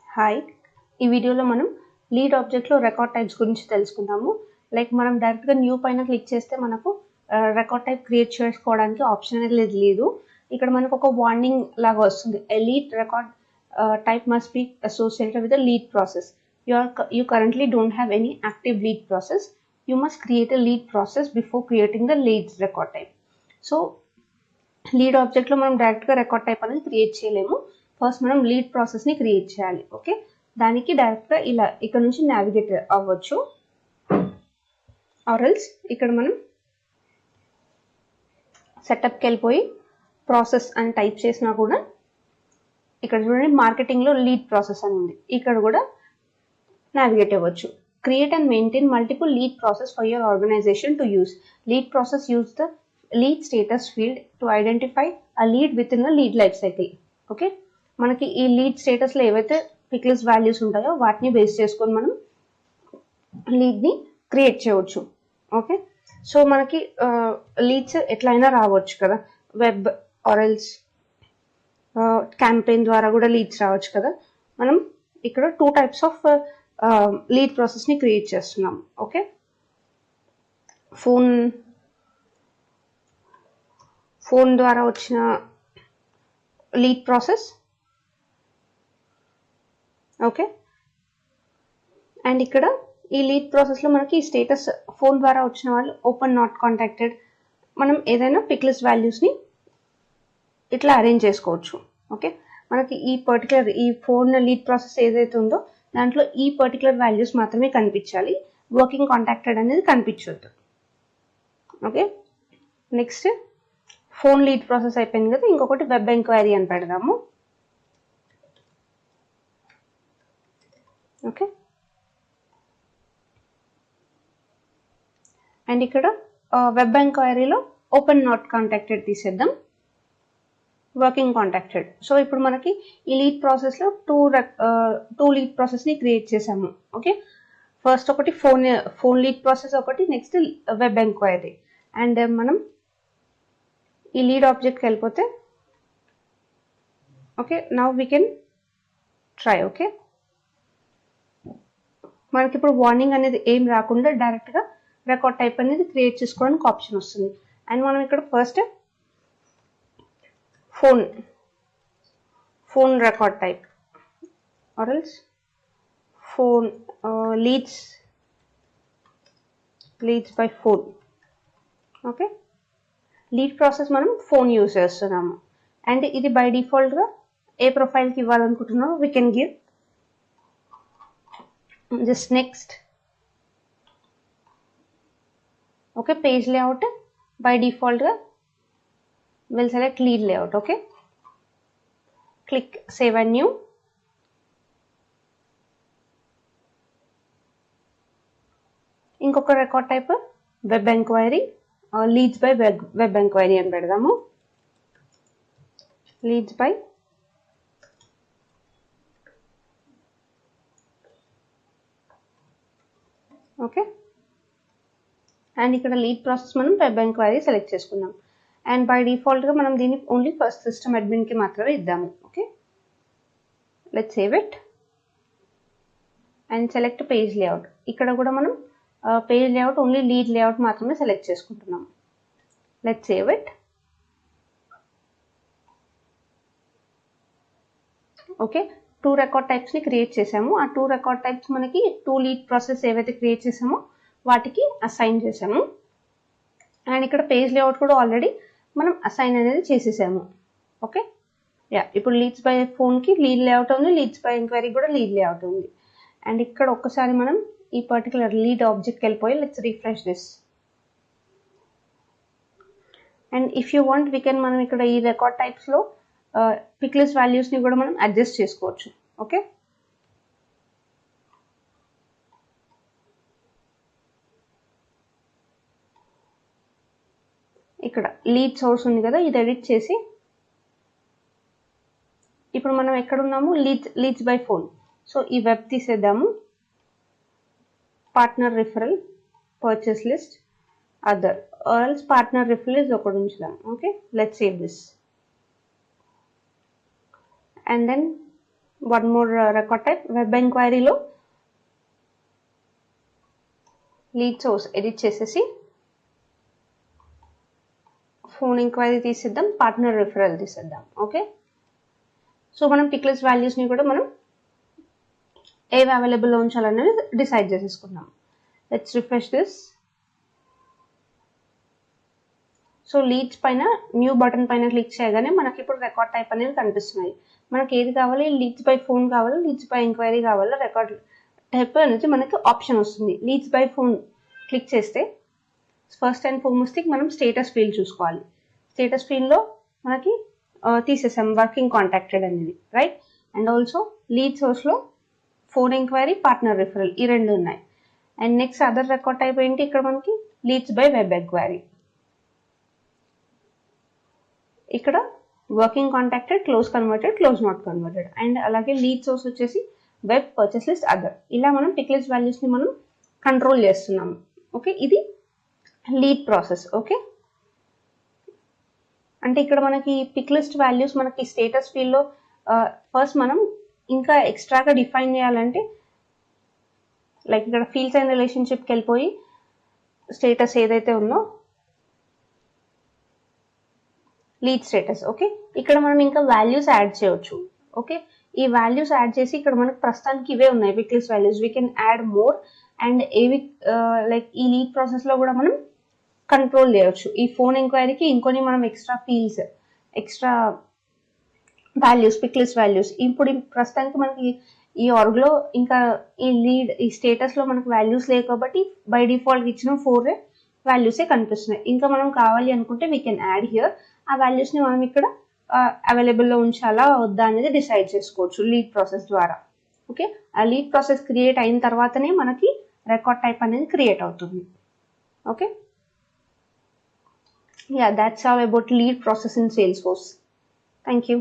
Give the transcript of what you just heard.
Hi, ఈ వీడియోలో మనం లీడ్ ఆబ్జెక్ట్లో రికార్డ్ టైప్స్ గురించి తెలుసుకుందాము. లైక్ మనం డైరెక్ట్గా న్యూ పైన క్లిక్ చేస్తే మనకు రికార్డ్ టైప్ క్రియేట్ చేసుకోవడానికి ఆప్షన్ అనేది లేదు. ఇక్కడ మనకు ఒక వార్నింగ్ లాగా వస్తుంది. A lead record type must be associated with the lead process. You currently don't have any active lead process. You must create a lead process before creating the leads record type. So lead ఆబ్జెక్ట్లో మనం డైరెక్ట్గా record type అనేది create చేయలేము. First మనం lead ప్రాసెస్ని create చేయాలి. Okay, దానికి డైరెక్ట్గా ఇలా ఇక్కడ నుంచి నావిగేట్ అవ్వచ్చు. ఆర్ఎల్స్ ఇక్కడ మనం సెటప్కి వెళ్ళిపోయి ప్రాసెస్ అని టైప్ చేసినా కూడా ఇక్కడ చూడండి మార్కెటింగ్లో లీడ్ ప్రాసెస్ అని ఉంది, ఇక్కడ కూడా నావిగేట్ అవ్వచ్చు. Create and maintain multiple lead process for your organisation to use. Lead process use the lead status field to identify a lead within a lead life cycle. Okay, మనకి ఈ lead స్టేటస్లో ఏవైతే pickles values ఉంటాయో వాటిని base చేసుకొని మనం లీడ్ని create చేయవచ్చు. Okay, so మనకి లీడ్స్ ఎట్లయినా రావచ్చు కదా, వెబ్ ఆర్ఎల్స్ క్యాంపెయిన్ ద్వారా కూడా లీడ్స్ రావచ్చు కదా. మనం ఇక్కడ 2 types ఆఫ్ లీడ్ ప్రాసెస్ని క్రియేట్ చేస్తున్నాం. ఓకే, ఫోన్ ద్వారా వచ్చిన లీడ్ ప్రాసెస్. ఓకే, అండ్ ఇక్కడ ఈ లీడ్ ప్రాసెస్లో మనకి స్టేటస్ ఫోన్ ద్వారా వచ్చిన వాళ్ళు ఓపెన్ నాట్ కాంటాక్టెడ్, మనం ఏదైనా పిక్లెస్ వాల్యూస్ని ఇట్లా అరేంజ్ చేసుకోవచ్చు. ఓకే, మనకి ఈ ఫోన్ లీడ్ ప్రాసెస్ ఏదైతే ఉందో దాంట్లో ఈ పర్టికులర్ వాల్యూస్ మాత్రమే కనిపించాలి, వర్కింగ్ కాంటాక్టెడ్ అనేది కనిపించొద్దు. Okay, next phone lead process అయిపోయింది కదా, ఇంకొకటి వెబ్ ఎంక్వైరీ అని పెడదాము. ఓకే, అండ్ ఇక్కడ వెబ్ ఎంక్వైరీలో ఓపెన్ నాట్ కాంటాక్టెడ్ తీసేద్దాం, వర్కింగ్ కాంటాక్టెడ్. సో ఇప్పుడు మనకి ఈ లీడ్ ప్రాసెస్లో టూ లీడ్ ప్రాసెస్ని క్రియేట్ చేసాము. ఓకే, ఫస్ట్ ఒకటి ఫోన్ లీడ్ ప్రాసెస్ ఒకటి, నెక్స్ట్ వెబ్ ఎంక్వైరీ. అండ్ మనం ఈ లీడ్ ఆబ్జెక్ట్కి వెళ్ళిపోతే okay, now we can try. Okay, మనకి ఇప్పుడు వార్నింగ్ అనేది ఏం రాకుండా డైరెక్ట్గా రికార్డ్ టైప్ అనేది క్రియేట్ చేసుకోవడానికి ఆప్షన్ వస్తుంది. అండ్ మనం ఇక్కడ ఫస్ట్ ఫోన్ రికార్డ్ టైప్ ఆర్ఎల్స్ phone leads by phone. Okay, lead process మనం ఫోన్ యూజ్ చేస్తున్నాము. అండ్ ఇది బై డిఫాల్ట్గా ఏ ప్రొఫైల్కి ఇవ్వాలనుకుంటున్నామో we can give just next. Okay, page layout by డిఫాల్ట్గా will select lead layout. Okay, click save and new. ఇంకొక record type web enquiry, leads by web enquiry అని పెడదాము. లీడ్స్ బై ఓకే, అండ్ ఇక్కడ lead process మనం web enquiry select చేసుకుందాం. And by డిఫాల్ట్గా మనం దీన్ని ఓన్లీ ఫస్ట్ సిస్టమ్ అడ్మిన్కి మాత్రమే ఇద్దాము. Okay, let's save it and select page layout. ఇక్కడ కూడా మనం page layout only lead layout మాత్రమే సెలెక్ట్ చేసుకుంటున్నాం. Let's save it. Okay, 2 record టైప్స్ని క్రియేట్ చేసాము. ఆ 2 రికార్డ్ టైప్స్ మనకి 2 లీడ్ ప్రాసెస్ ఏవైతే క్రియేట్ చేసామో వాటికి అసైన్ చేసాము. అండ్ ఇక్కడ పేజ్ లేఅవుట్ కూడా ఆల్రెడీ మనం అసైన్ అనేది చేసేసాము. ఓకే, ఇప్పుడు లీడ్స్ బై ఫోన్కి లీడ్ లేఅవుట్ ఉంది, లీడ్స్ బై ఎంక్వైరీ కూడా లీడ్ లేఅవుట్ ఉంది. అండ్ ఇక్కడ ఒక్కసారి మనం ఈ పర్టికులర్ లీడ్ ఆబ్జెక్ట్కి వెళ్ళిపోయి let's refresh this. And if you want we can మనం ఇక్కడ ఈ రికార్డ్ టైప్స్లో పిక్లెస్ వాల్యూస్ని కూడా మనం అడ్జస్ట్ చేసుకోవచ్చు. ఓకే, ఇక్కడ లీడ్ సోర్స్ ఉంది కదా, ఇది ఎడిట్ చేసి ఇప్పుడు మనం ఎక్కడున్నాము, లీడ్స్ బై ఫోన్. సో ఈ వెబ్ తీసేద్దాము. Partner referral, purchase list, other ఆర్ఎల్స్ పార్ట్నర్ రిఫరల్ is ఒకటి ఉంచుదాం. Okay, let's save this. And then one more record type web ఎంక్వైరీలో లీడ్ సోర్స్ ఎడిట్ చేసేసి ఫోన్ ఎంక్వైరీ తీసేద్దాం, పార్ట్నర్ రిఫరల్ తీసేద్దాం. Okay, so మనం పిక్ లిస్ట్ వాల్యూస్ని కూడా మనం ఏవి అవైలబుల్లో ఉంచాలనేది డిసైడ్ చేసేసుకున్నాం. Let's refresh this. So leads పైన న్యూ బటన్ పైన క్లిక్ చేయగానే మనకి ఇప్పుడు రికార్డ్ టైప్ అనేవి కనిపిస్తున్నాయి. మనకి ఏది కావాలి, లీడ్స్ బై ఫోన్ కావాలా, లీడ్స్ బై ఎంక్వైరీ కావాలా, రికార్డ్ టైప్ అనేది మనకి ఆప్షన్ వస్తుంది. లీడ్స్ బై ఫోన్ క్లిక్ చేస్తే ఫస్ట్ అండ్ ఫార్మోస్ట్ మనం స్టేటస్ ఫీల్డ్ చూసుకోవాలి. స్టేటస్ ఫీల్డ్లో మనకి తీసేసాం వర్కింగ్ కాంటాక్టెడ్ అనేది, రైట్. అండ్ ఆల్సో లీడ్ సోర్స్లో ఫోన్ ఎంక్వైరీ, పార్ట్నర్ రిఫరల్ ఈ రెండు ఉన్నాయి. And next other record type ఏంటి, ఇక్కడ మనకి లీడ్స్ బై వెబ్ ఎంక్వైరీ. ఇక్కడ working contacted, close converted, close not converted. And అలాగే లీడ్ సోర్స్ వచ్చేసి వెబ్, పర్చేస్ లిస్ట్, అదర్. ఇలా మనం పిక్ లిస్ట్ వాల్యూస్ని మనం కంట్రోల్ చేస్తున్నాము. ఓకే, ఇది లీడ్ ప్రాసెస్. ఓకే, అంటే ఇక్కడ మనకి పిక్ లిస్ట్ వాల్యూస్ మనకి స్టేటస్ ఫీల్డ్లో ఫస్ట్ మనం ఇంకా ఎక్స్ట్రాగా డిఫైన్ చేయాలంటే లైక్ ఇక్కడ ఫీల్డ్స్ అండ్ రిలేషన్షిప్కి వెళ్ళిపోయి స్టేటస్ ఏదైతే ఉందో లీడ్ స్టేటస్. ఓకే, ఇక్కడ మనం ఇంకా వాల్యూస్ యాడ్ చేయవచ్చు. ఓకే, ఈ వాల్యూస్ యాడ్ చేసి ఇక్కడ మనకు ప్రస్తుతానికి ఇవే ఉన్నాయి pick list values. We can add more. And ఏవి లైక్ ఈ లీడ్ ప్రాసెస్లో కూడా మనం కంట్రోల్ చేయవచ్చు. ఈ ఫోన్ ఎంక్వైరీకి ఇంకొని మనం extra fields, extra values, pick list values. ఇప్పుడు ప్రస్తుతానికి మనకి ఈ ఆర్గ్లో ఇంకా ఈ లీడ్ ఈ స్టేటస్లో మనకు వాల్యూస్ లేవు కాబట్టి బై డిఫాల్ట్ ఇచ్చిన 4 వాల్యూసే కనిపిస్తున్నాయి. ఇంకా మనం కావాలి అనుకుంటే వీ కెన్ యాడ్ హియర్. ఆ వాల్యూస్ని మనం ఇక్కడ అవైలబుల్లో ఉంచాలా వద్దా అనేది డిసైడ్ చేసుకోవచ్చు లీడ్ ప్రాసెస్ ద్వారా. ఓకే, ఆ లీడ్ ప్రాసెస్ క్రియేట్ అయిన తర్వాతనే మనకి రికార్డ్ టైప్ అనేది క్రియేట్ అవుతుంది. Okay, yeah, that's all about lead process in Salesforce. Thank you.